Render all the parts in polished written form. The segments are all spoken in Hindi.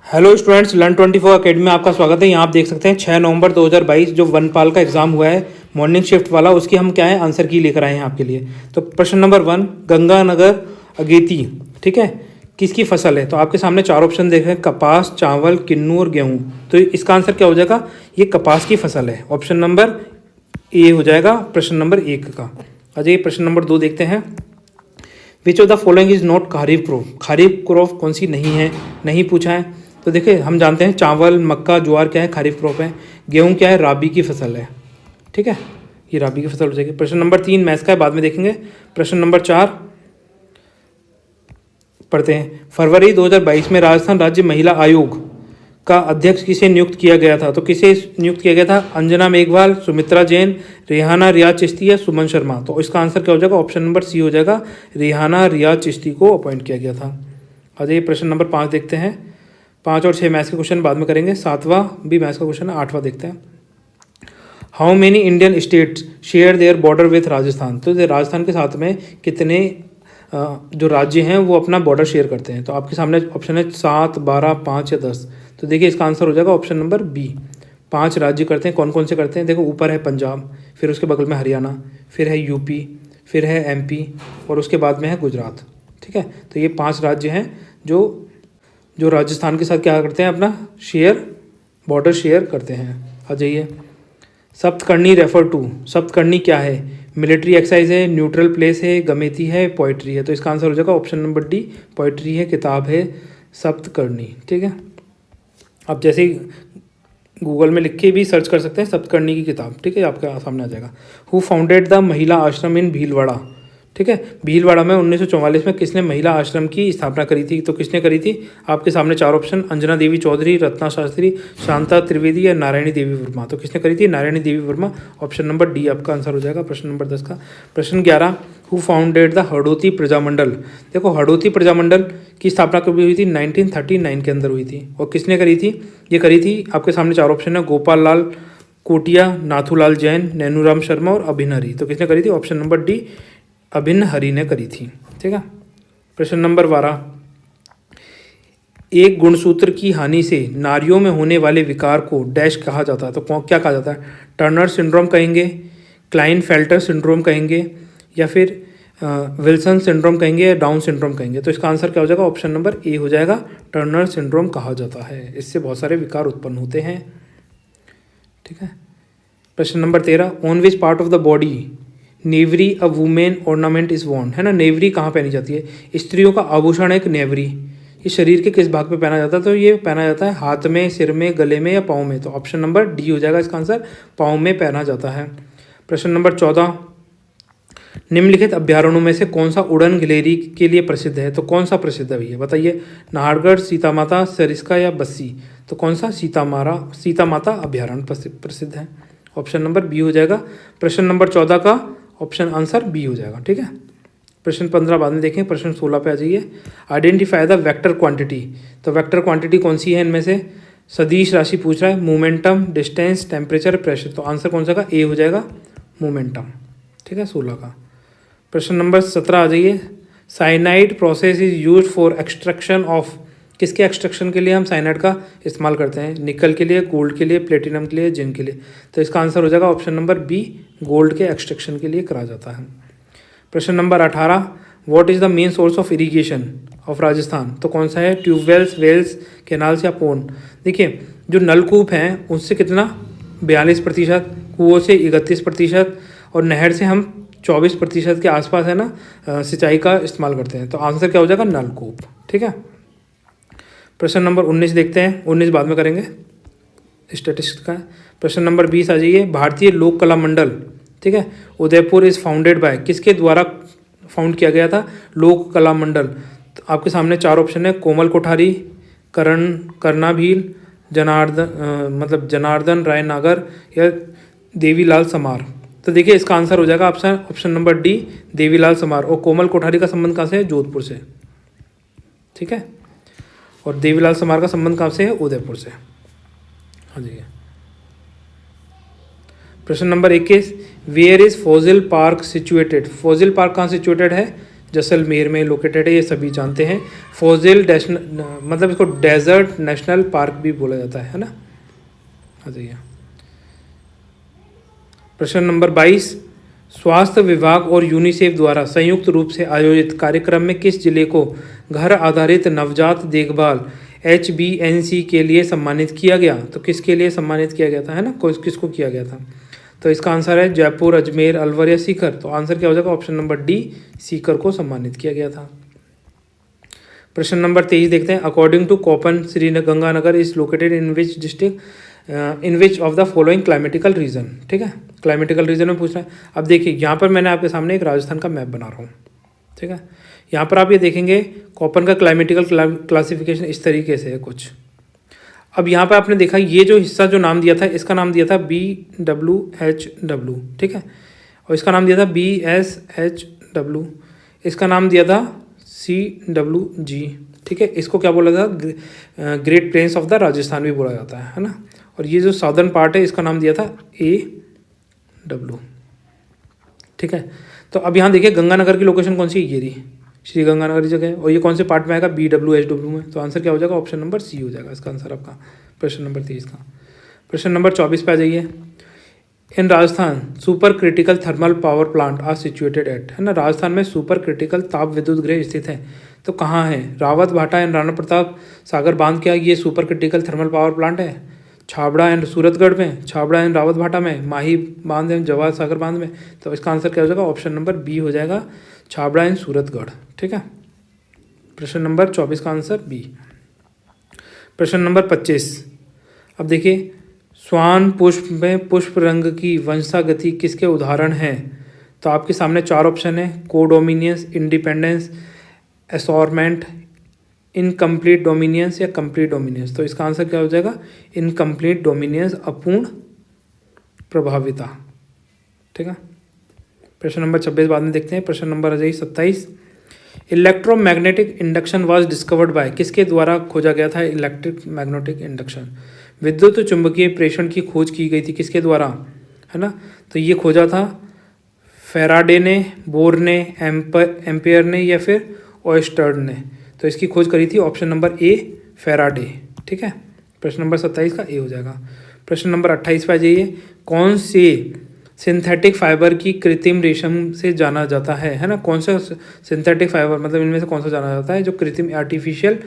हेलो स्टूडेंट्स, Learn24 अकेडमी में आपका स्वागत है। यहाँ आप देख सकते हैं 6 नवंबर 2022 जो वनपाल का एग्जाम हुआ है मॉर्निंग शिफ्ट वाला, उसकी हम क्या है आंसर की लेकर आए हैं आपके लिए। तो प्रश्न नंबर 1, गंगानगर अगेती, ठीक है, किसकी फसल है? तो आपके सामने 4 ऑप्शन देख रहे हैं, कपास, चावल, किन्नू और गेहूँ। तो इसका आंसर क्या हो जाएगा? ये कपास की फसल है। ऑप्शन नंबर ए हो जाएगा प्रश्न नंबर 1 का। अजय प्रश्न नंबर 2 देखते हैं। विच of the following is not kharif crop? Kharif crop कौन सी नहीं है, नहीं पूछा है। तो देखिए हम जानते हैं चावल, मक्का, ज्वार क्या है, खरीफ क्रॉप है। गेहूं क्या है, राबी की फसल है, ठीक है, ये राबी की फसल हो जाएगी। प्रश्न नंबर 3 मैथ्स का है, बाद में देखेंगे। प्रश्न नंबर 4 पढ़ते हैं। फरवरी 2022 में राजस्थान राज्य महिला आयोग का अध्यक्ष किसे नियुक्त किया गया था? तो किसे नियुक्त किया गया था? अंजना मेघवाल, सुमित्रा जैन, रेहाना रियाज चिश्ती या सुमन शर्मा। तो इसका आंसर क्या हो जाएगा? ऑप्शन नंबर सी हो जाएगा, रेहाना रियाज चिश्ती को अपॉइंट किया गया था। अजय प्रश्न नंबर 5 देखते हैं। 5 और 6 मैथ्स के क्वेश्चन बाद में करेंगे, 7वां भी मैथ्स का क्वेश्चन है। 8वां देखते हैं। How many Indian states share their border with Rajasthan? तो राजस्थान के साथ में कितने जो राज्य हैं वो अपना बॉर्डर शेयर करते हैं? तो आपके सामने ऑप्शन है 7, 12, 5 या 10। तो देखिए इसका आंसर हो जाएगा ऑप्शन नंबर बी, 5 राज्य करते हैं। कौन कौन से करते हैं? देखो ऊपर है पंजाब, फिर उसके बगल में हरियाणा, फिर है यूपी, फिर है एमपी और उसके बाद में है गुजरात, ठीक है। तो ये 5 राज्य हैं जो राजस्थान के साथ क्या करते हैं, अपना बॉर्डर शेयर करते हैं। आ जाइए। सप्तकर्णी रेफर टू, सप्तकर्णी क्या है? मिलिट्री एक्सरसाइज है, न्यूट्रल प्लेस है, गमेती है, पोइट्री है। तो इसका आंसर हो जाएगा ऑप्शन नंबर डी, पोइट्री है, किताब है सप्तकर्णी, ठीक है। आप जैसे ही गूगल में लिख के भी सर्च कर सकते हैं सप्तकर्णी की किताब, ठीक है, आपके सामने आ जाएगा। हु फाउंडेड द महिला आश्रम इन भीलवाड़ा? ठीक है, भीलवाड़ा में 1944 में किसने महिला आश्रम की स्थापना करी थी? तो किसने करी थी? आपके सामने 4 ऑप्शन, अंजना देवी चौधरी, रत्ना शास्त्री, शांता त्रिवेदी या नारायणी देवी वर्मा। तो किसने करी थी? नारायणी देवी वर्मा। ऑप्शन नंबर डी आपका आंसर हो जाएगा प्रश्न नंबर 10 का। प्रश्न 11, who founded the Hadoti Prajamandal? देखो हड़ौती प्रजामंडल की स्थापना कब हुई थी? 1939 के अंदर हुई थी। और किसने करी थी? ये करी थी, आपके सामने 4 ऑप्शन है, गोपाल लाल कोटिया, नाथूलाल जैन, नैनूराम शर्मा और अभिन हरी। तो किसने करी थी? ऑप्शन नंबर डी, अभिन हरी ने करी थी, ठीक है। प्रश्न नंबर 12, एक गुणसूत्र की हानि से नारियों में होने वाले विकार को डैश कहा जाता है? तो क्या कहा जाता है? टर्नर सिंड्रोम कहेंगे, क्लाइनफेल्टर सिंड्रोम कहेंगे, या फिर विल्सन सिंड्रोम कहेंगे, या डाउन सिंड्रोम कहेंगे। तो इसका आंसर क्या हो जाएगा? ऑप्शन नंबर ए हो जाएगा, टर्नर सिंड्रोम कहा जाता है। इससे बहुत सारे विकार उत्पन्न होते हैं, ठीक है। प्रश्न number 13, on which part of the body नेवरी a women ornament is worn? है ना, नेवरी कहाँ पहनी जाती है? स्त्रियों का आभूषण एक नेवरी, ये शरीर के किस भाग पे पहना जाता है? तो ये पहना जाता है हाथ में, सिर में, गले में या पाँव में। तो ऑप्शन नंबर डी हो जाएगा इसका आंसर, पाँव में पहना जाता है। प्रश्न नंबर 14, निम्नलिखित अभ्यारण्यों में से कौन सा उड़न गिलेरी के लिए प्रसिद्ध है? तो कौन सा प्रसिद्ध है भैया बताइए? नाहरगढ़, सीता माता, सरिस्का या बस्सी? तो कौन सा? सीता माता अभ्यारण्य प्रसिद्ध है। ऑप्शन नंबर बी हो जाएगा प्रश्न नंबर 14 का ऑप्शन आंसर बी हो जाएगा, ठीक है। प्रश्न 15 बाद में देखें। प्रश्न 16 पे आ जाइए। Identify the vector quantity. तो वेक्टर क्वांटिटी कौन सी है इनमें से? सदिश राशि पूछ रहा है, मोमेंटम, डिस्टेंस, टेम्परेचर, प्रेशर। तो आंसर कौन सा का? ए हो जाएगा मोमेंटम, ठीक है, 16 का। प्रश्न नंबर 17 आ जाइए। Cyanide process is use for extraction of, किसके एक्सट्रैक्शन के लिए हम साइनाइड का इस्तेमाल करते हैं? निकल के लिए, गोल्ड के लिए, प्लेटिनम के लिए, जिंक के लिए। तो इसका आंसर हो जाएगा ऑप्शन नंबर बी, गोल्ड के एक्सट्रैक्शन के लिए करा जाता है। प्रश्न number 18, what is the main source of irrigation of Rajasthan? तो कौन सा है? ट्यूबवेल्स, वेल्स, कैनाल्स या पोन्ड? देखिए जो नलकूप हैं उससे कितना 42%, कुओं से 31% और नहर से हम 24% के आसपास है ना सिंचाई का इस्तेमाल करते हैं। तो आंसर क्या हो जाएगा? नलकूप, ठीक है। प्रश्न नंबर 19 देखते हैं, 19 बाद में करेंगे, स्टैटिस्टिक्स का। प्रश्न नंबर 20 आ जाइए। भारतीय लोक कला मंडल, ठीक है, उदयपुर इज फाउंडेड बाय, किसके द्वारा फाउंड किया गया था लोक कला मंडल? तो आपके सामने 4 ऑप्शन है, कोमल कोठारी, कर्णाभील, जनार्दन राय नागर या देवीलाल समार। तो देखिए इसका आंसर हो जाएगा ऑप्शन नंबर डी, देवीलाल समार। और कोमल कोठारी का संबंध कहाँ से है? जोधपुर से, ठीक है। और देवीलाल समार का संबंध कहाँ से है? उदयपुर से। हाँ जी। प्रश्न number 21, where is fossil park situated? Fossil park कहाँ सिचुएटेड है? जैसलमेर में लोकेटेड है, ये सभी जानते हैं। फोजिल मतलब इसको डेजर्ट नेशनल पार्क भी बोला जाता है ना। आ जाइए प्रश्न नंबर 22। स्वास्थ्य विभाग और यूनिसेफ द्वारा संयुक्त रूप से आयोजित कार्यक्रम में किस जिले को घर आधारित नवजात देखभाल HBNC के लिए सम्मानित किया गया? तो किसके लिए सम्मानित किया गया था, है ना, किसको किया गया था? तो इसका आंसर है जयपुर, अजमेर, अलवर या सीकर। तो आंसर क्या हो जाएगा? ऑप्शन नंबर डी, सीकर को सम्मानित किया गया था। प्रश्न नंबर 23 देखते हैं। According to Koppen, Sriganganagar is located in which district, in which of the following climatical region. ठीक है, क्लाइमेटिकल रीजन में पूछ रहा है। अब देखिए यहाँ पर मैंने आपके सामने एक राजस्थान का मैप बना रहा हूँ। ठीक है, यहाँ पर आप ये देखेंगे कोपन का क्लाइमेटिकल क्लासिफिकेशन इस तरीके से है कुछ। अब यहाँ पर आपने देखा ये जो हिस्सा जो नाम दिया था, इसका नाम दिया था BWHW। ठीक है, और इसका नाम दिया था BSHW, इसका नाम दिया था CWG। ठीक है, इसको क्या बोला था? Great plains of the Rajasthan भी बोला जाता है ना। और ये जो साउदर्न पार्ट है इसका नाम दिया था AW। ठीक है, तो अब यहाँ देखिए गंगानगर की लोकेशन कौन सी है? ये रही, श्री गंगानगर जगह है। और ये कौन से पार्ट में आएगा? BWHW में। तो आंसर क्या हो जाएगा? ऑप्शन नंबर सी हो जाएगा इसका आंसर आपका, प्रश्न नंबर 23 का। प्रश्न नंबर 24 पे आ जाइए। In Rajasthan super critical thermal power plant are situated at, है ना, राजस्थान में सुपर क्रिटिकल ताप विद्युत गृह स्थित है, तो कहाँ है? रावत भाटा एंड राणा प्रताप सागर बांध क्या ये super critical thermal power plant है? छाबड़ा एंड सूरतगढ़ में, छाबड़ा एंड रावत भाटा में, माही बांध एंड जवाहर सागर बांध में। तो इसका आंसर क्या हो जाएगा? ऑप्शन नंबर बी हो जाएगा, छाबड़ा एंड सूरतगढ़। ठीक है, प्रश्न नंबर 24 का आंसर बी। प्रश्न नंबर 25। अब देखिए, स्वान पुष्प में पुष्प रंग की वंशागति किसके उदाहरण हैं? तो आपके सामने 4 ऑप्शन है, कोडोमिनियंस, इंडिपेंडेंस, असॉर्टमेंट, इनकम्प्लीट डोमिनियंस या कंप्लीट डोमिनियंस। तो इसका आंसर क्या हो जाएगा? इनकम्प्लीट डोमिनियंस, अपूर्ण प्रभाविता। ठीक है, प्रश्न नंबर 26 बाद में देखते हैं। प्रश्न नंबर आ जाइए 27। Electromagnetic induction was discovered by, किसके द्वारा खोजा गया था इलेक्ट्रिक मैग्नेटिक इंडक्शन? विद्युत चुंबकीय प्रेषण की खोज की गई थी किसके द्वारा, है ना? तो ये खोजा था फैराडे ने, बोर ने, एम्पेयर ने या फिर ओयस्टर्ड ने। तो इसकी खोज करी थी ऑप्शन नंबर ए, फैराडे। ठीक है, प्रश्न नंबर 27 का ए हो जाएगा। प्रश्न नंबर 28 पे आ जाइए। कौन से सिंथेटिक फाइबर की कृत्रिम रेशम से जाना जाता है ना? कौन सा सिंथेटिक फाइबर, मतलब इनमें से कौन सा जाना जाता है जो कृत्रिम आर्टिफिशियल,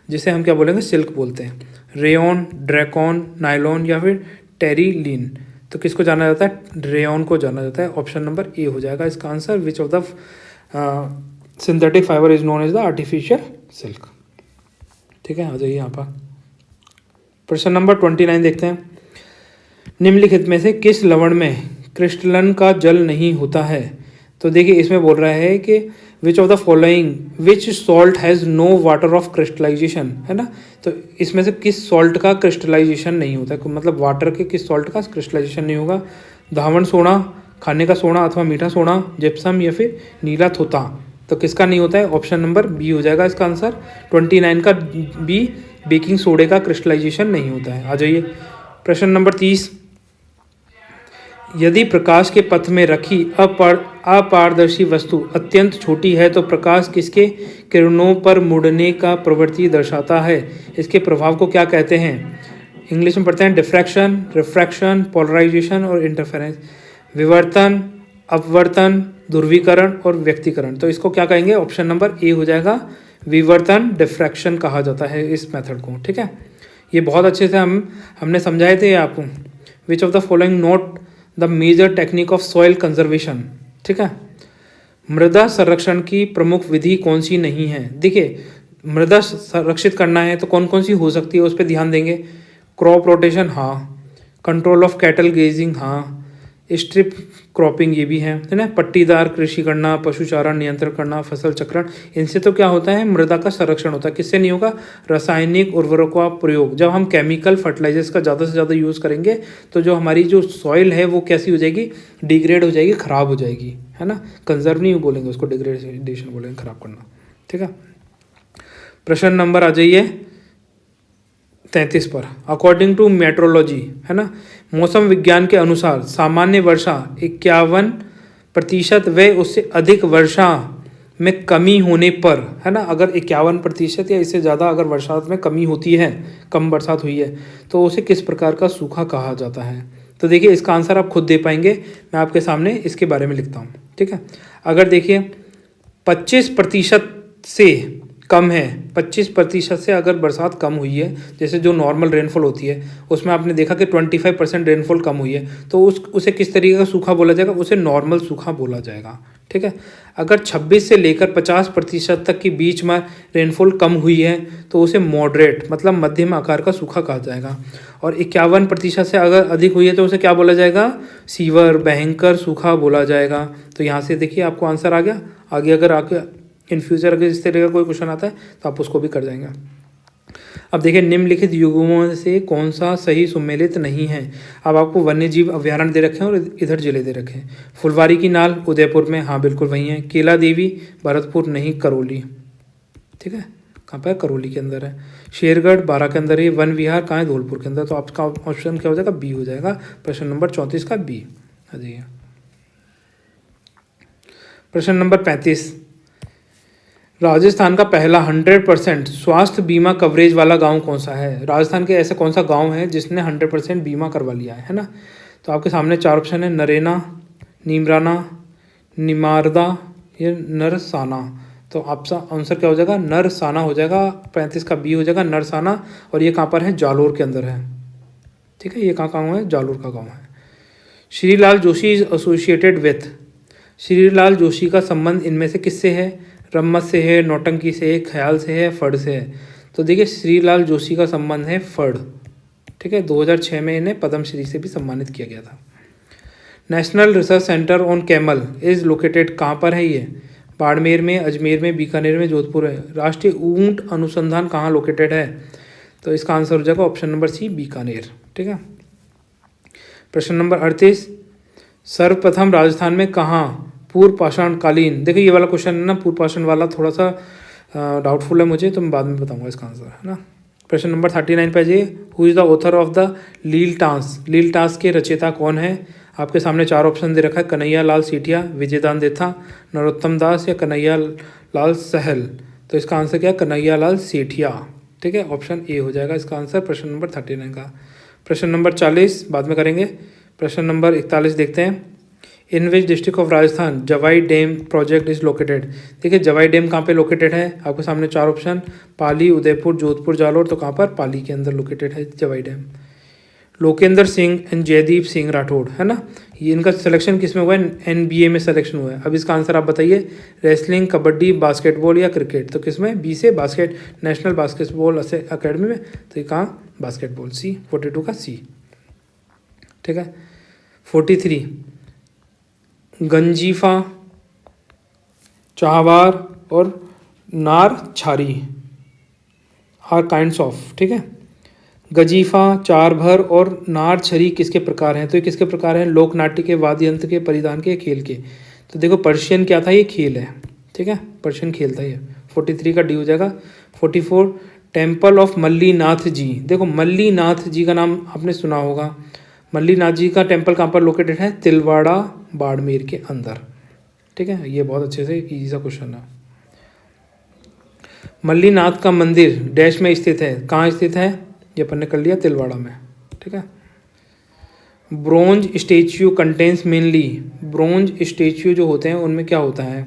जिसे हम क्या बोलेंगे? सिल्क बोलते हैं। रेयन, ड्रैकॉन, नायलॉन या फिर टेरिलीन। तो किसको जाना जाता है? रेयन को जाना जाता है। ऑप्शन नंबर ए हो जाएगा इसका answer. Which of the synthetic fibre is known as the artificial silk. ठीक है, आ जाइए यहाँ पर। प्रश्न नंबर 29 देखते हैं। निम्नलिखित में से किस लवण में क्रिस्टलन का जल नहीं होता है? तो देखिए इसमें बोल रहा है कि which of the following which salt has no water of crystallisation, है ना? तो इसमें से किस सॉल्ट का क्रिस्टलाइजेशन नहीं होता है, मतलब वाटर के किस सॉल्ट का क्रिस्टलाइजेशन नहीं होगा? धावन सोना, खाने का सोना अथवा मीठा सोना, जिप्सम या फिर नीला थोता। तो किसका नहीं होता है? ऑप्शन नंबर बी हो जाएगा इसका आंसर। 29 का बी, बेकिंग सोडे का क्रिस्टलाइजेशन नहीं होता है। आ जाइए प्रश्न नंबर 30। यदि प्रकाश के पथ में रखी अपारदर्शी वस्तु अत्यंत छोटी है तो प्रकाश किसके किरणों पर मुड़ने का प्रवृत्ति दर्शाता है? इसके प्रभाव को क्या कहते हैं? इंग्लिश में पढ़ते हैं डिफ्रैक्शन, रिफ्रैक्शन, पोलराइजेशन और इंटरफेरेंस। विवर्तन, अपवर्तन, ध्रुवीकरण और व्यक्तीकरण। तो इसको क्या कहेंगे? ऑप्शन नंबर ए हो जाएगा, विवर्तन, डिफ्रैक्शन कहा जाता है इस मेथड को। ठीक है, ये बहुत अच्छे से हमने समझाए थे आपको। Which of the following not the major technique of soil conservation. ठीक है, मृदा संरक्षण की प्रमुख विधि कौन सी नहीं है? देखिए मृदा संरक्षित करना है तो कौन कौन सी हो सकती है उस पर ध्यान देंगे। क्रॉप रोटेशन, हाँ। कंट्रोल ऑफ कैटल ग्रेजिंग, हाँ। स्ट्रिप क्रॉपिंग, ये भी है ना। पट्टीदार कृषि करना, पशुचारण नियंत्रण करना, फसल चक्रण। इनसे तो क्या होता है? मृदा का संरक्षण होता है। किससे नहीं होगा? रासायनिक उर्वरकों का प्रयोग। जब हम केमिकल फर्टिलाइजर्स का ज़्यादा से ज़्यादा यूज़ करेंगे तो जो हमारी जो सॉइल है वो कैसी हो जाएगी? डिग्रेड हो जाएगी, ख़राब हो जाएगी, है ना। कंजर्व नहीं बोलेंगे उसको, डिग्रेडेशन बोलेंगे, ख़राब करना। ठीक है, प्रश्न नंबर आ जाइए 33 पर। अकॉर्डिंग टू मेट्रोलॉजी, है ना, मौसम विज्ञान के अनुसार सामान्य वर्षा 51% व उससे अधिक वर्षा में कमी होने पर, है ना, अगर 51% या इससे ज़्यादा अगर बरसात में कमी होती है, कम बरसात हुई है, तो उसे किस प्रकार का सूखा कहा जाता है? तो देखिए इसका आंसर आप खुद दे पाएंगे, मैं आपके सामने इसके बारे में लिखता हूँ। ठीक है, अगर देखिए 25% से कम है, 25% से अगर बरसात कम हुई है, जैसे जो नॉर्मल रेनफॉल होती है उसमें आपने देखा कि 25% रेनफॉल कम हुई है, तो उसे किस तरीके का सूखा बोला जाएगा? उसे नॉर्मल सूखा बोला जाएगा। ठीक है, अगर 26 से लेकर 50% तक के बीच में रेनफॉल कम हुई है तो उसे मॉडरेट मतलब मध्यम आकार का सूखा कहा जाएगा। और 51% से अगर अधिक हुई है तो उसे क्या बोला जाएगा? सीवर भयंकर सूखा बोला जाएगा। तो यहाँ से देखिए आपको आंसर आ गया। आगे अगर आगे इन फ्यूचर अगर इस तरह का कोई क्वेश्चन आता है तो आप उसको भी कर जाएंगे। अब देखिए निम्नलिखित युग्मों से कौन सा सही सुमेलित नहीं है? अब आपको वन्य जीव अभ्यारण्य दे रखे हैं और इधर जिले दे रखे हैं। फुलवारी की नाल उदयपुर में, हाँ बिल्कुल वही है। केला देवी भरतपुर नहीं, करौली। ठीक है, कहाँ पर है? करौली के अंदर है। शेरगढ़ 12 के अंदर है। वन विहार कहाँ है? धौलपुर के अंदर। तो आपका ऑप्शन क्या हो जाएगा? बी हो जाएगा। प्रश्न नंबर 34 का बी। आ जाइए प्रश्न नंबर 35। राजस्थान का पहला 100% स्वास्थ्य बीमा कवरेज वाला गांव कौन सा है? राजस्थान के ऐसा कौन सा गांव है जिसने 100% बीमा करवा लिया है ना? तो आपके सामने 4 ऑप्शन है, नरेना, नीमराना, निमारदा या नरसाना। तो आपका आंसर क्या हो जाएगा? नरसाना हो जाएगा। 35 का बी हो जाएगा, नरसाना। और ये कहाँ पर है? जालोर के अंदर है। ठीक है, ये कहाँ गाँव है? जालोर का गाँव है। Shrilal Joshi is associated with, Shrilal Joshi का संबंध इनमें से किससे है? रम्मत से है, नौटंकी से है, ख्याल से है, फड़ से है। तो देखिए श्रीलाल जोशी का संबंध है फड़। ठीक है, 2006 में इन्हें पद्मश्री से भी सम्मानित किया गया था। National research centre on camel is located, कहाँ पर है ये? बाड़मेर में, अजमेर में, बीकानेर में, जोधपुर है। राष्ट्रीय ऊंट अनुसंधान कहाँ लोकेटेड है? तो इसका आंसर हो जाएगा ऑप्शन नंबर सी, बीकानेर। ठीक है, प्रश्न नंबर 38। सर्वप्रथम राजस्थान में कहाँ पूर्व पाषाण कालीन, देखिए ये वाला क्वेश्चन है ना, पूर्व पाषाण वाला थोड़ा सा डाउटफुल है मुझे, तो मैं बाद में बताऊंगा इसका आंसर, है ना। प्रश्न नंबर 39 पे जाइए। Who is the author of the Leeltans, Leeltans के रचयिता कौन है? आपके सामने 4 ऑप्शन दे रखा है, कन्हैया लाल सेठिया, विजयदान देथा, नरोत्तम दास या कन्हैया लाल सहल। तो इसका आंसर क्या है? कन्हैया लाल सेठिया। ठीक है, ऑप्शन ए हो जाएगा इसका आंसर प्रश्न नंबर 39 का। प्रश्न नंबर 40 बाद में करेंगे। प्रश्न नंबर 41 देखते हैं। In which district of Rajasthan Jawai dam project is located. देखिए जवाई डैम कहाँ पे लोकेटेड है? आपके सामने 4 ऑप्शन, पाली, उदयपुर, जोधपुर, जालोर। तो कहाँ पर? पाली के अंदर लोकेटेड है जवाई डैम। लोकेंद्र सिंह एंड जयदीप सिंह राठौड़, है ना, ये इनका सिलेक्शन किस में हुआ है? NBA में सिलेक्शन हुआ है। अब इसका आंसर आप बताइए, रेसलिंग, कबड्डी, बास्केटबॉल या क्रिकेट। तो किस में? बी से, बास्केट, नेशनल बास्केटबॉल अकेडमी में। तो ये कहाँ? बास्केटबॉल, सी, 42 का सी। ठीक है, 43 गंजीफा, चाहवार और नार छारी आर काइंड्स ऑफ। ठीक है, गजीफा, चार भर और नार छरी किसके प्रकार हैं? तो ये किसके प्रकार हैं? लोक नाट्य के, वाद्य यंत्र के, परिधान के, खेल के। तो देखो पर्शियन क्या था? ये खेल है। ठीक है, पर्शियन खेल था ये। 43 का डी हो जाएगा। 44 टेम्पल ऑफ मल्लीनाथ जी। देखो मल्लीनाथ जी का नाम आपने सुना होगा। मल्लीनाथ जी का टेम्पल कहाँ पर लोकेटेड है? तिलवाड़ा, बाड़मेर के अंदर। ठीक है, ये बहुत अच्छे से इजी सा क्वेश्चन है। मल्लीनाथ का मंदिर डैश में स्थित है, कहाँ स्थित है? ये अपन ने कर लिया, तिलवाड़ा में। ठीक है, bronze statue contains mainly, bronze statue जो होते हैं उनमें क्या होता है?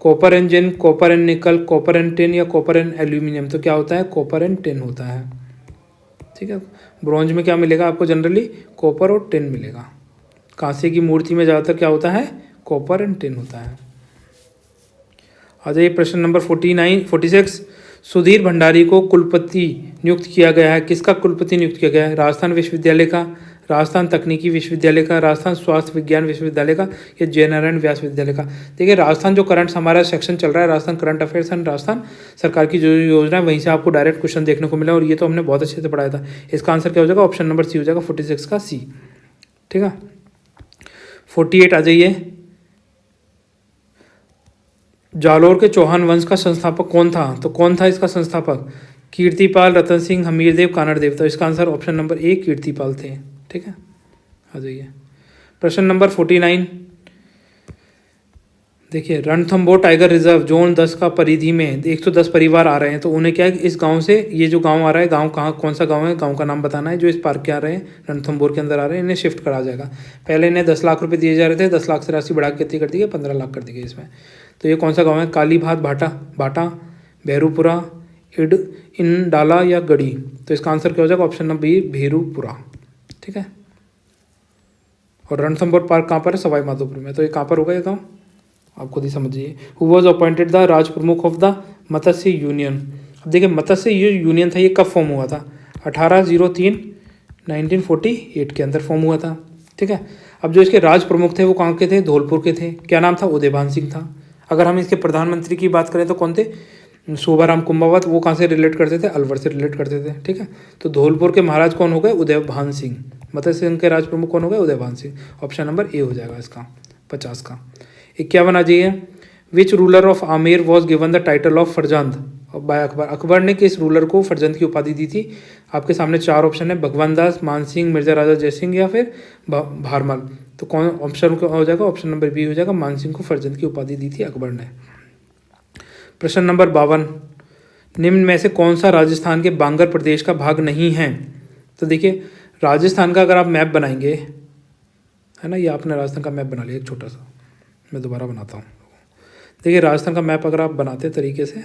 Copper and zinc, copper and निकल, कॉपर एंड टिन या कॉपर एंड एल्यूमिनियम। तो क्या होता है? कॉपर एंड टिन होता है। ठीक है, ब्रोंज में क्या मिलेगा आपको? जनरली कॉपर और टिन मिलेगा। कांसे की मूर्ति में ज़्यादातर क्या होता है? कॉपर एंड टिन होता है। आ जाइए प्रश्न नंबर 46। सुधीर भंडारी को कुलपति नियुक्त किया गया है, किसका कुलपति नियुक्त किया गया है? राजस्थान विश्वविद्यालय का, राजस्थान तकनीकी विश्वविद्यालय का, राजस्थान स्वास्थ्य विज्ञान विश्वविद्यालय का या जयनारायण व्यास विद्यालय का। देखिए राजस्थान जो करंट हमारा सेक्शन चल रहा है, Rajasthan current affairs and Rajasthan सरकार की जो योजना है वहीं से आपको डायरेक्ट क्वेश्चन देखने को मिला और ये तो हमने बहुत अच्छे से पढ़ाया था। इसका आंसर क्या हो जाएगा? ऑप्शन नंबर सी हो जाएगा, 46 का सी। ठीक है, 48 आ जाइए। जालोर के चौहान वंश का संस्थापक कौन था? तो कौन था इसका संस्थापक? कीर्तिपाल, रतन सिंह, हमीरदेव, कानड़देव। तो इसका आंसर ऑप्शन नंबर ए, कीर्तिपाल थे। ठीक है, आ जाइए प्रश्न नंबर 49। देखिए रणथंभौर टाइगर रिजर्व जोन 10 का परिधि में 110 परिवार आ रहे हैं, तो उन्हें क्या है इस गांव से, ये जो गांव आ रहा है, गांव कहाँ कौन सा गांव है, गांव का नाम बताना है, जो इस पार्क के आ रहे हैं रणथंभौर के अंदर आ रहे हैं, इन्हें शिफ्ट करा जाएगा। पहले इन्हें 10 लाख रुपये दिए जा रहे थे, 10 लाख से राशि बढ़ा के कितनी कर दी गई, 15 लाख कर दी गई इसमें। तो ये कौन सा गाँव है, कालीभात, भाटा, भेरूपुरा, इन डाला या गढ़ी। तो इसका आंसर क्या हो जाएगा, ऑप्शन नंबर बी भेरूपुरा। ठीक है। और रणथंभौर पार्क कहाँ पर है, सवाई माधोपुर में। तो ये कहाँ पर होगा ये गाँव, आप खुद ही समझिए। हु वॉज अपॉइंटेड द राज प्रमुख ऑफ द मत्स्य यूनियन। अब देखिए मत्स्य यूनियन था, ये कब फॉर्म हुआ था, 18/03/1948 के अंदर फॉर्म हुआ था। ठीक है। अब जो इसके राज प्रमुख थे वो कहाँ के थे, धौलपुर के थे। क्या नाम था, उदयभान सिंह था। अगर हम इसके प्रधानमंत्री की बात करें तो कौन थे, शोभाराम कुंभावत। वो कहाँ से रिलेट करते थे, अलवर से रिलेट करते थे। ठीक है। तो धौलपुर के महाराज कौन हो गए, उदयभान सिंह। मत्स्य संघ के राज प्रमुख कौन हो गए, Udaybhan Singh. Option number A हो जाएगा इसका 50 का। 51 आ जाइए। Which ruler of Amer was given the title of Farzand by Akbar. Akbar ने किस रूलर को फरजंद की उपाधि दी थी। आपके सामने 4 ऑप्शन है, भगवान दास, मान सिंह, मिर्जा राजा जयसिंह या फिर भारमल। तो कौन ऑप्शन हो जाएगा, ऑप्शन नंबर बी हो जाएगा, मान सिंह को फरजंद की उपाधि दी थी अकबर ने। प्रश्न नंबर 52, निम्न में से कौन सा राजस्थान के बांगर प्रदेश का भाग नहीं है। तो देखिए राजस्थान का अगर आप मैप बनाएंगे, है ना, ये आपने राजस्थान का मैप बना लिया एक छोटा सा, मैं दोबारा बनाता हूँ। देखिए राजस्थान का मैप अगर आप बनाते हैं तरीके से,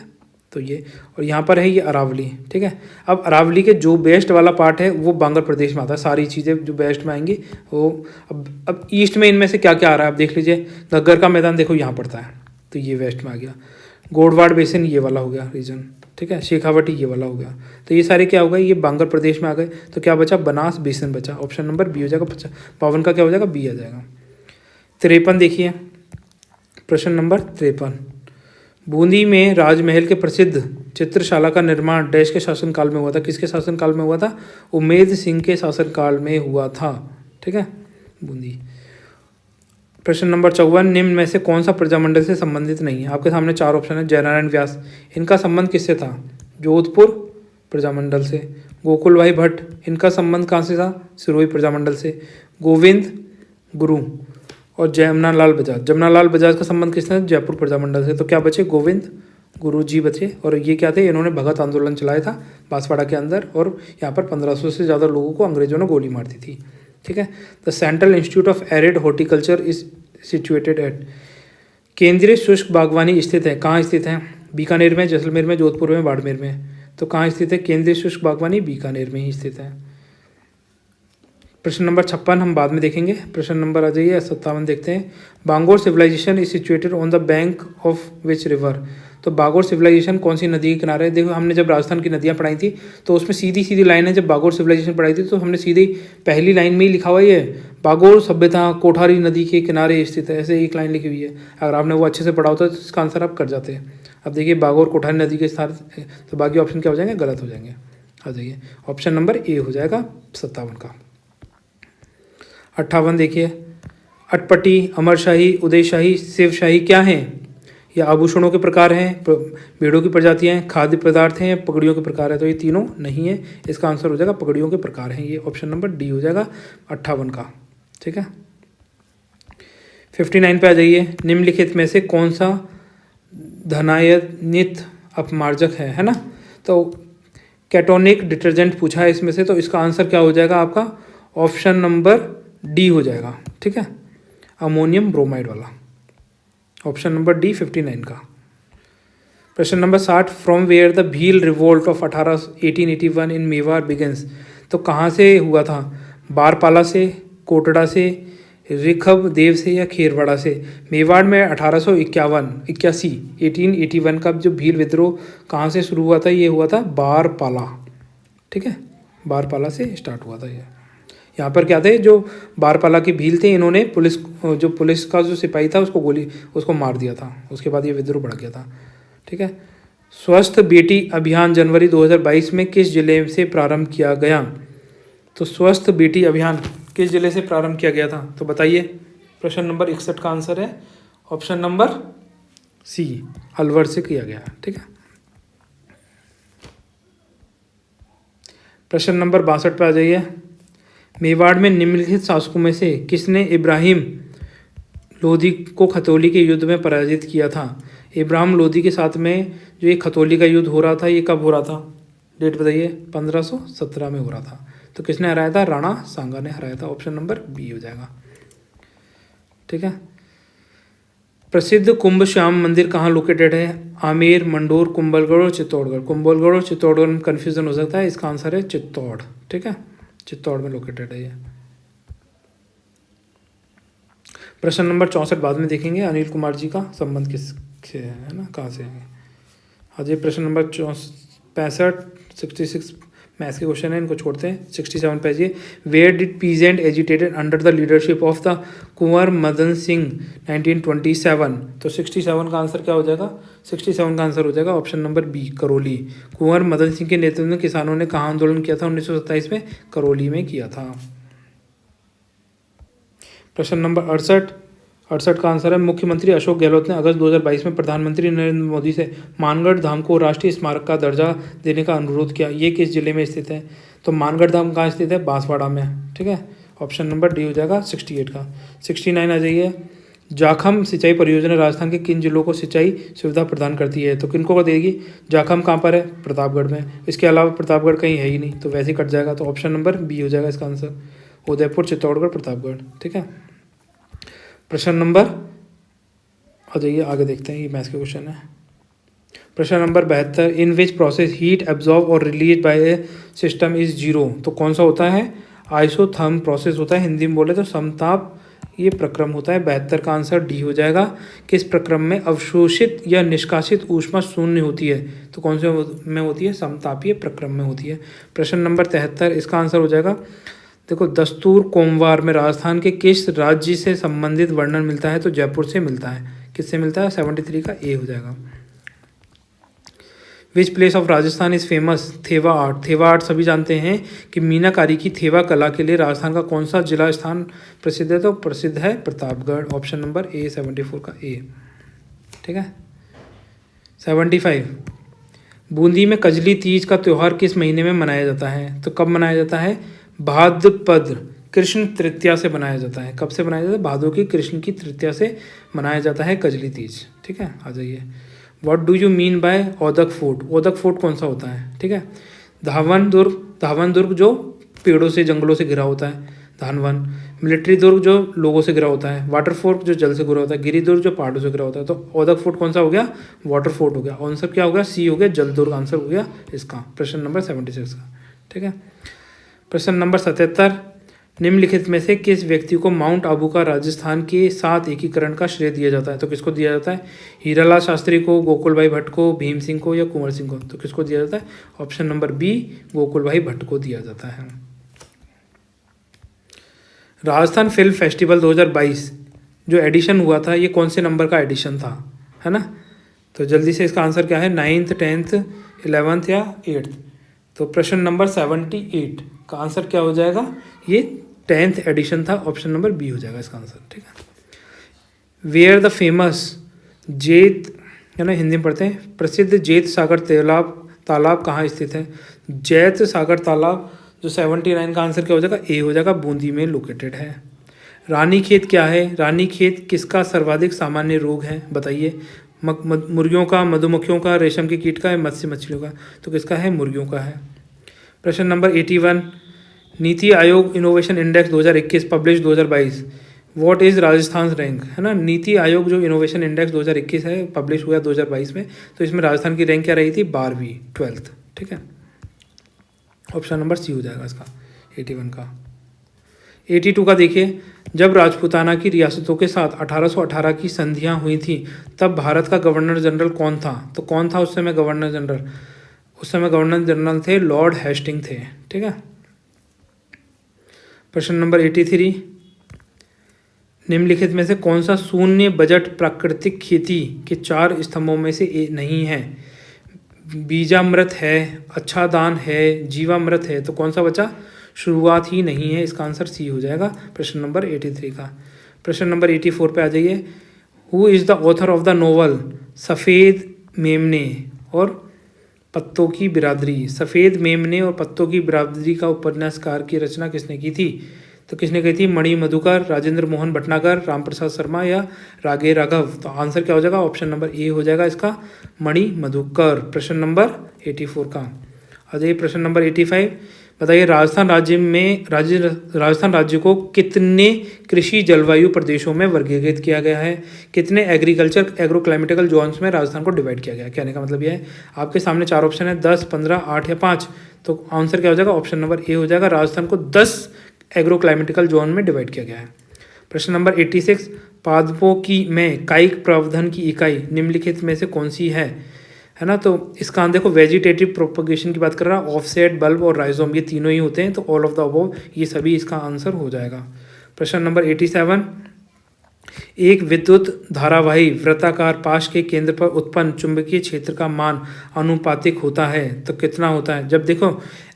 तो ये, और यहाँ पर है ये अरावली। ठीक है। अब अरावली के जो वेस्ट वाला पार्ट है वो बांगर प्रदेश में आता है। सारी चीज़ें जो वेस्ट में आएंगी वो, अब ईस्ट में इनमें से क्या क्या आ रहा है आप देख लीजिए। घग्गर का मैदान देखो यहाँ पड़ता है, तो ये वेस्ट में आ गया। गोडवाड़ बेसिन ये वाला हो गया रीजन। ठीक है। शेखावटी ये वाला हो गया। तो ये सारे क्या हो गए, ये बांगर प्रदेश में आ गए। तो क्या बचा, बनास बेसिन बचा। ऑप्शन नंबर बी हो जाएगा। 52 का क्या हो जाएगा, बी आ जाएगा। 53 देखिए, प्रश्न नंबर 53, बूंदी में राजमहल के प्रसिद्ध चित्रशाला का निर्माण डैश के शासनकाल में हुआ था। किसके शासनकाल में हुआ था, उमेद सिंह के शासनकाल में हुआ था। ठीक है, बूंदी। प्रश्न नंबर 54, निम्न में से कौन सा प्रजामंडल से संबंधित नहीं है। आपके सामने 4 ऑप्शन है, जयनारायण व्यास, इनका संबंध किससे था, जोधपुर प्रजामंडल से। गोकुल भाई भट्ट, इनका संबंध कहाँ से था, सिरोही प्रजामंडल से। गोविंद गुरु और जमुनालाल बजाज, जमुनालाल बजाज का संबंध किससे, जयपुर प्रजामंडल से। तो क्या बचे, गोविंद गुरु जी बचे। और ये क्या थे, इन्होंने भगत आंदोलन चलाया था बांसवाड़ा के अंदर, और यहाँ पर 1500 से ज़्यादा लोगों को अंग्रेजों ने गोली मार दी थी। ठीक है। The central institute of arid horticulture is situated at, केंद्रीय शुष्क बागवानी स्थित है, कहाँ स्थित है, बीकानेर में, जैसलमेर में, जोधपुर में, बाड़मेर में। तो कहाँ स्थित है, केंद्रीय शुष्क बागवानी बीकानेर में ही स्थित है। प्रश्न नंबर 56 हम बाद में देखेंगे। प्रश्न नंबर आ जाइए 57 देखते हैं। Bagor civilization is situated on the bank of which river. तो बागोर सिविलाइजेशन कौन सी नदी के किनारे है। देखो हमने जब राजस्थान की नदियाँ पढ़ाई थी तो उसमें सीधी सीधी लाइन है। जब बागोर सिविलाइजेशन पढ़ाई थी तो हमने सीधी पहली लाइन में ही लिखा हुआ है, बागोर सभ्यता कोठारी नदी के किनारे स्थित है, ऐसे एक लाइन लिखी हुई है। अगर आपने वो अच्छे से पढ़ा होता तो इसका आंसर आप कर जाते हैं। अब देखिए बागोर कोठारी नदी के साथ, तो बाकी ऑप्शन क्या हो जाएंगे, गलत हो जाएंगे। आ जाइए, ऑप्शन नंबर ए हो जाएगा 57 का। 58 देखिए, अटपटी, अमरशाही, उदयशाही, शिवशाही क्या हैं। या आभूषणों के प्रकार हैं, भेड़ों की प्रजातियां हैं, खाद्य पदार्थ हैं, पगड़ियों के प्रकार है। तो ये तीनों नहीं है, इसका आंसर हो जाएगा पगड़ियों के प्रकार हैं। ये ऑप्शन नंबर डी हो जाएगा 58 का। ठीक है। 59 पे आ जाइए। निम्नलिखित में से कौन सा धनायनित अपमार्जक है ना। तो कैटोनिक डिटर्जेंट पूछा है इसमें से, तो इसका आंसर क्या हो जाएगा आपका, ऑप्शन नंबर डी हो जाएगा। ठीक है, अमोनियम ब्रोमाइड वाला, ऑप्शन नंबर डी 59 का। प्रश्न number 60, from where the Bhil revolt of 1881 in Mewar begins. तो कहाँ से हुआ था, बारपाला से, कोटड़ा से, रिखब देव से या खेरवाड़ा से। मेवाड़ में 1881 का जो भील विद्रोह कहाँ से शुरू हुआ था, ये हुआ था बारपाला। ठीक है, बारपाला से स्टार्ट हुआ था ये। यहाँ पर क्या थे, जो बारपाला के भील थे, इन्होंने पुलिस का जो सिपाही था उसको मार दिया था। उसके बाद ये विद्रोह बढ़ गया था। ठीक है। स्वस्थ बेटी अभियान जनवरी 2022 में किस जिले से प्रारंभ किया गया। तो स्वस्थ बेटी अभियान किस जिले से प्रारंभ किया गया था, तो बताइए। प्रश्न नंबर 61 का आंसर है ऑप्शन नंबर सी, अलवर से किया गया। ठीक है। प्रश्न नंबर 62 पर आ जाइए। मेवाड़ में निम्नलिखित शासकों में से किसने इब्राहिम लोधी को खतौली के युद्ध में पराजित किया था? इब्राहिम लोधी के साथ में जो ये खतौली का युद्ध हो रहा था, ये कब हो रहा था? डेट बताइए। 1517 में हो रहा था। तो किसने हराया था? राणा सांगा ने हराया था। ऑप्शन नंबर बी हो जाएगा। ठीक है। प्रसिद्ध कुंभ श्याम मंदिर कहाँ लोकेटेड है? आमेर, मंडोर, कुंभलगढ़ और चित्तौड़गढ़। कुंभलगढ़ और चित्तौड़गढ़ में कन्फ्यूजन हो सकता है, इसका आंसर है चित्तौड़। ठीक है, चित्तौड़ में लोकेटेड है ये। प्रश्न नंबर 64 बाद में देखेंगे। अनिल कुमार जी का संबंध किससे है ना, कहाँ से है? आज ये प्रश्न नंबर 65 66 मैथ्स के क्वेश्चन है, इनको छोड़ते हैं। 67 पे आइए। Where did peasant agitated under the leadership of the Kunwar Madan Singh 1927? तो 67 का आंसर क्या हो जाएगा? 67 का आंसर हो जाएगा ऑप्शन नंबर बी, करौली। कुंवर मदन सिंह के नेतृत्व में किसानों ने कहाँ आंदोलन किया था 1927 में? करौली में किया था। प्रश्न नंबर 68 का आंसर है मुख्यमंत्री अशोक गहलोत ने अगस्त 2022 में प्रधानमंत्री नरेंद्र मोदी से मानगढ़ धाम को राष्ट्रीय स्मारक का दर्जा देने का अनुरोध किया। ये किस जिले में स्थित है? तो मानगढ़ धाम कहाँ स्थित है? बांसवाड़ा में। ठीक है, ऑप्शन नंबर डी हो जाएगा 68 का। 69 आ जाइए। जाखम सिंचाई परियोजना राजस्थान के किन जिलों को सिंचाई सुविधा प्रदान करती है? तो किनको देगी? जाखम कहाँ पर है? प्रतापगढ़ में। इसके अलावा प्रतापगढ़ कहीं है ही नहीं, तो वैसे ही कट जाएगा। तो ऑप्शन नंबर बी हो जाएगा इसका आंसर, उदयपुर, चित्तौड़गढ़, प्रतापगढ़। ठीक है। प्रश्न नंबर आ जाइए, आगे देखते हैं, ये मैथ्स के क्वेश्चन है। प्रश्न नंबर 72, in which process heat absorb और release by a system is zero? तो कौन सा होता है? आइसोथर्म प्रोसेस होता है, हिंदी में बोले तो समताप ये प्रक्रम होता है। 72 का आंसर डी हो जाएगा। किस प्रक्रम में अवशोषित या निष्कासित ऊष्मा शून्य होती है? तो कौन से में होती है? समतापीय प्रक्रम में होती है। प्रश्न नंबर 73, इसका आंसर हो जाएगा, देखो, दस्तूर कोमवार में राजस्थान के किस राज्य से संबंधित वर्णन मिलता है? तो जयपुर से मिलता है। किससे मिलता है? 73 का ए हो जाएगा। Which place of Rajasthan is famous? Thewa art. Thewa art सभी जानते हैं कि मीनाकारी की थेवा कला के लिए राजस्थान का कौन सा जिला स्थान प्रसिद्ध है? तो प्रसिद्ध है प्रतापगढ़। ऑप्शन नंबर ए 74 का ए। ठीक है। 75, बूंदी में कजली तीज का त्यौहार किस महीने में मनाया जाता है? तो कब मनाया जाता है? भाद्रपद कृष्ण तृतीया से मनाया जाता है। कब से मनाया जाता है? भादो की कृष्ण की तृतीया से मनाया जाता है कजली तीज। ठीक है, आ जाइए। What do you mean by Odak fort? Odak fort कौन सा होता है? ठीक है, धावन दुर्ग जो पेड़ों से, जंगलों से घिरा होता है, धानवन। मिलिट्री दुर्ग जो लोगों से घिरा होता है। वाटर फोर्ट जो जल से घिरा होता है। गिरी दुर्ग जो पहाड़ों से घिरा होता है। तो ओदक फोर्ट कौन सा हो गया? वाटर फोर्ट हो गया। आंसर क्या हो गया? सी हो गया, जल दुर्ग आंसर हो गया इसका, प्रश्न नंबर 76 का। ठीक है। प्रश्न नंबर 77, निम्नलिखित में से किस व्यक्ति को माउंट आबू का राजस्थान के साथ एकीकरण का श्रेय दिया जाता है? तो किसको दिया जाता है? हीरालाल शास्त्री को, गोकुल भाई भट्ट को, भीम सिंह को या कुंवर सिंह को? तो किसको दिया जाता है? ऑप्शन नंबर बी, गोकुल भाई भट्ट को दिया जाता है। राजस्थान फिल्म फेस्टिवल 2022 जो एडिशन हुआ था, ये कौन से नंबर का एडिशन था, है ना? तो जल्दी से इसका आंसर क्या है? 9th, 10th, 11th या 8th? तो प्रश्न नंबर 78 का आंसर क्या हो जाएगा? ये 10th एडिशन था। ऑप्शन नंबर बी हो जाएगा इसका आंसर। ठीक है। वेयर द फेमस जेत, है ना, हिंदी में पढ़ते हैं, प्रसिद्ध जेत सागर तालाब कहाँ स्थित है? जैत सागर तालाब जो 79 का आंसर क्या हो जाएगा? ए हो जाएगा, बूंदी में लोकेटेड है। रानीखेत क्या है? रानीखेत किसका सर्वाधिक सामान्य रोग है? बताइए। मुर्गियों का, मधुमक्खियों का, रेशम के कीट का है, मत्स्य मछलियों का? तो किसका है? मुर्गियों का है। प्रश्न number 81, NITI Aayog innovation index 2021 publish 2022, what is Rajasthan rank, है ना? नीति आयोग जो इनोवेशन इंडेक्स 2021 है, पब्लिश हुआ 2022 में, तो इसमें राजस्थान की रैंक क्या रही थी? 12वीं, 12th। ठीक है, ऑप्शन नंबर सी हो जाएगा इसका, 81 का। 82 का देखिए, जब राजपूताना की रियासतों के साथ 1818 की संधियां हुई थी, तब भारत का गवर्नर जनरल कौन था? तो कौन था उस समय गवर्नर जनरल? उस समय गवर्नर जनरल थे लॉर्ड हेस्टिंग थे। ठीक है। प्रश्न नंबर 83, निम्नलिखित में से कौन सा शून्य बजट प्राकृतिक खेती के 4 स्तंभों में से नहीं है? बीजामृत है, अच्छा दान है, जीवामृत है, तो कौन सा बचा? शुरुआत ही नहीं है। इसका आंसर सी हो जाएगा, प्रश्न नंबर 83 का। प्रश्न नंबर 84 पे आ जाइए। Who is the author of the novel सफ़ेद मेमने और पत्तों की बिरादरी? सफ़ेद मेमने और पत्तों की बिरादरी का उपन्यासकार की रचना किसने की थी? तो किसने कही थी? मणि मधुकर, राजेंद्र मोहन भटनागर, रामप्रसाद शर्मा या रागे राघव। तो आंसर क्या हो जाएगा? ऑप्शन नंबर ए हो जाएगा इसका, मणि मधुकर। प्रश्न नंबर 84 का। आ जाइए प्रश्न नंबर 85। बताइए राजस्थान राज्य को कितने कृषि जलवायु प्रदेशों में वर्गीकृत किया गया है? कितने एग्रीकल्चर एग्रो क्लाइमेटिकल जोन्स में राजस्थान को डिवाइड किया गया है? कहने का मतलब यह है, आपके सामने 4 ऑप्शन है, 10, 15, 8 या 5। तो आंसर क्या हो जाएगा? ऑप्शन नंबर ए हो जाएगा, राजस्थान को 10 एग्रो क्लाइमेटिकल जोन में डिवाइड किया गया है। प्रश्न नंबर 86। पादपों की में कायिक प्रवर्धन की इकाई निम्नलिखित में से कौन सी है ना? तो इसका देखो, वेजिटेटिव प्रोपगेशन की बात कर रहा है, ऑफसेट, बल्ब और राइजोम, ये तीनों ही होते हैं। तो ऑल ऑफ द अबव, ये सभी इसका आंसर हो जाएगा। प्रश्न नंबर 87। एक विद्युत धारावाही वृत्ताकार पाश के केंद्र पर उत्पन्न चुंबकीय क्षेत्र का मान अनुपातिक होता है। तो कितना होता है? जब देखो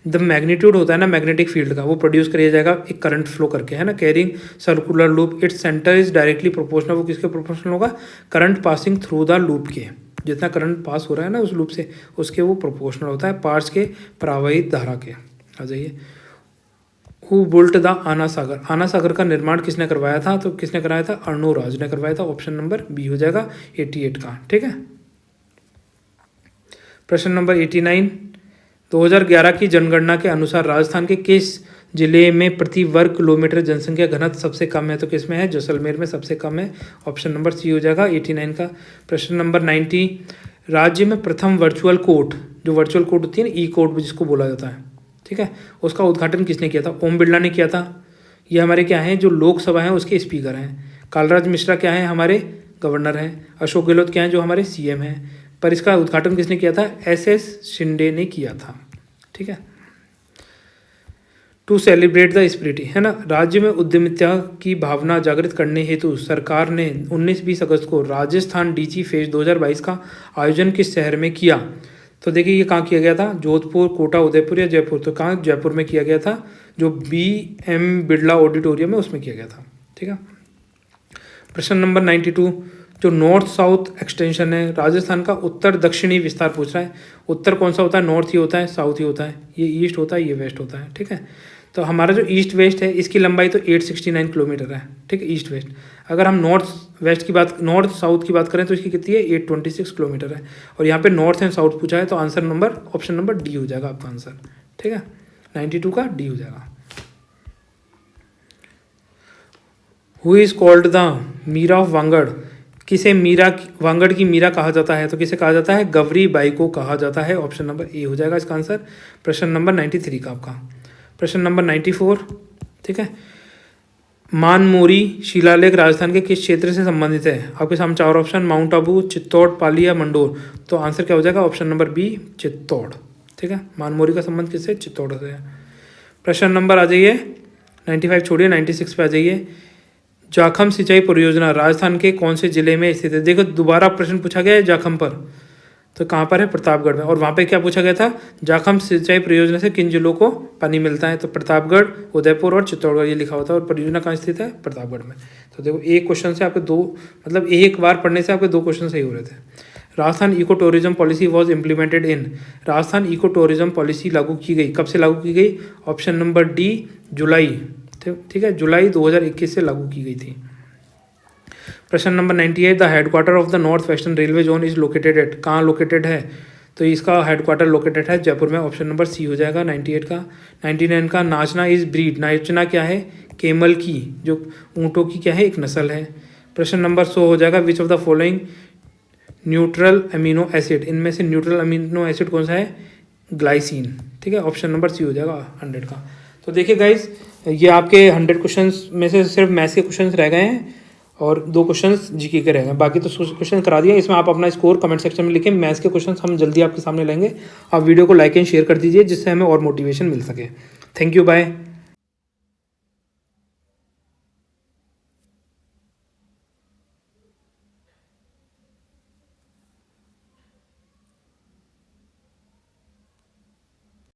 द मैग्नीट्यूड होता है ना मैग्नेटिक फील्ड का, वो प्रोड्यूस किया जाएगा एक करंट फ्लो करके, है ना, carrying circular loop, its centre is directly proportional. वो किसके प्रोपोर्शनल होगा? Current passing through the loop के, जितना करंट पास हो रहा है ना उस लूप से, उसके वो प्रोपोर्शनल होता है पार्ट्स के प्रवाहित धारा के। आ जाइए, हु बुल्ट द आना सागर। आना सागर का निर्माण किसने करवाया था? तो किसने कराया था? अर्णोराज ने करवाया था। ऑप्शन नंबर बी हो जाएगा 88 का। ठीक है। प्रश्न नंबर 89। 2011 की जनगणना के अनुसार राजस्थान के किस जिले में प्रति वर्ग किलोमीटर जनसंख्या घनत्व सबसे कम है? तो किसमें है? जैसलमेर में सबसे कम है। ऑप्शन नंबर सी हो जाएगा 89 का। प्रश्न नंबर 90। राज्य में प्रथम वर्चुअल कोर्ट, जो वर्चुअल कोर्ट होती है ना, ई कोर्ट जिसको बोला जाता है, ठीक है, उसका उद्घाटन किसने किया था? ओम बिरला ने किया था। ये हमारे क्या हैं? जो लोकसभा हैं उसके स्पीकर हैं। कालराज मिश्रा क्या है? हमारे गवर्नर हैं। अशोक गहलोत क्या हैं? जो हमारे सीएम हैं। पर इसका उद्घाटन किसने किया था? एस शिंदे ने किया था। ठीक है। टू सेलिब्रेट द स्पिरिट, है ना, राज्य में उद्यमिता की भावना जागृत करने हेतु सरकार ने 19-20 अगस्त को राजस्थान डीजी फेस्ट 2022 का आयोजन किस शहर में किया? तो देखिए ये कहाँ किया गया था? जोधपुर, कोटा, उदयपुर या जयपुर? तो कहाँ? जयपुर में किया गया था, जो BM बिरला ऑडिटोरियम है उसमें किया गया था। ठीक है। प्रश्न नंबर 92। जो नॉर्थ साउथ एक्सटेंशन है राजस्थान का उत्तर दक्षिणी विस्तार पूछ रहा है। उत्तर कौन सा होता है? नॉर्थ ही होता है, साउथ ही होता है। ये ईस्ट होता है, ये वेस्ट होता है। ठीक है। तो हमारा जो ईस्ट वेस्ट है इसकी लंबाई तो 869 किलोमीटर है। ठीक है, ईस्ट वेस्ट। अगर हम नॉर्थ साउथ की बात करें तो इसकी कितनी है? 826 किलोमीटर है। और यहाँ पे नॉर्थ एंड साउथ पूछा है, तो answer number option number D हो जाएगा आपका आंसर। ठीक है, 92 का डी हो जाएगा। Who is called the Meera of Vagad? किसे वांगड़ की मीरा कहा जाता है? तो किसे कहा जाता है? गवरी बाई को कहा जाता है। ऑप्शन नंबर ए हो जाएगा इसका आंसर। प्रश्न नंबर 93 का आपका। प्रश्न नंबर 94। ठीक है। मानमोरी शिलालेख राजस्थान के किस क्षेत्र से संबंधित है? आपके सामने 4 ऑप्शन, माउंट आबू, चित्तौड़, पाली या मंडोर? तो आंसर क्या हो जाएगा? Option number B, Chittor. ठीक है, मानमोरी का संबंध किससे? चित्तौड़ से है। प्रश्न नंबर आ जाइए 95 छोड़िए, 96 पे आ जाइए। जाखम सिंचाई परियोजना राजस्थान के कौन से जिले में स्थित है? देखो दोबारा प्रश्न पूछा गया है जाखम पर, तो कहाँ पर है? प्रतापगढ़ में। और वहाँ पे क्या पूछा गया था? जाखम सिंचाई परियोजना से किन जिलों को पानी मिलता है? तो प्रतापगढ़, उदयपुर और चित्तौड़गढ़ ये लिखा होता है। और परियोजना कहाँ स्थित है? प्रतापगढ़ में। तो देखो एक क्वेश्चन से आपके 2, मतलब एक बार पढ़ने से आपके 2 क्वेश्चन सही हो रहे थे। Rajasthan eco tourism policy was implemented in, Rajasthan eco tourism policy लागू की गई, कब से लागू की गई? ऑप्शन नंबर डी, जुलाई। ठीक है, जुलाई 2021 से लागू की गई थी। प्रश्न number 98। The headquarter of the north western railway zone is located at, कहाँ लोकेटेड है? तो इसका हेडक्वार्टर लोकेटेड है जयपुर में। ऑप्शन नंबर सी हो जाएगा 98 का। 99 का नाचना इज ब्रीड, नाचना क्या है? केमल की, जो ऊँटों की क्या है? एक नस्ल है। प्रश्न नंबर 100 हो जाएगा। विच of the following neutral amino acid, इनमें से न्यूट्रल अमीनो एसिड कौन सा है? ग्लाइसिन। ठीक है, ऑप्शन नंबर सी हो जाएगा 100 का। तो देखिए गाइज, ये आपके 100 क्वेश्चंस में से सिर्फ मैथ्स के क्वेश्चंस रह गए हैं और 2 क्वेश्चंस जीके के रह गए, बाकी तो क्वेश्चन करा दिया। इसमें आप अपना स्कोर कमेंट सेक्शन में लिखें। मैथ्स के क्वेश्चंस हम जल्दी आपके सामने लाएंगे। आप वीडियो को लाइक एंड शेयर कर दीजिए जिससे हमें और मोटिवेशन मिल सके। Thank you, bye.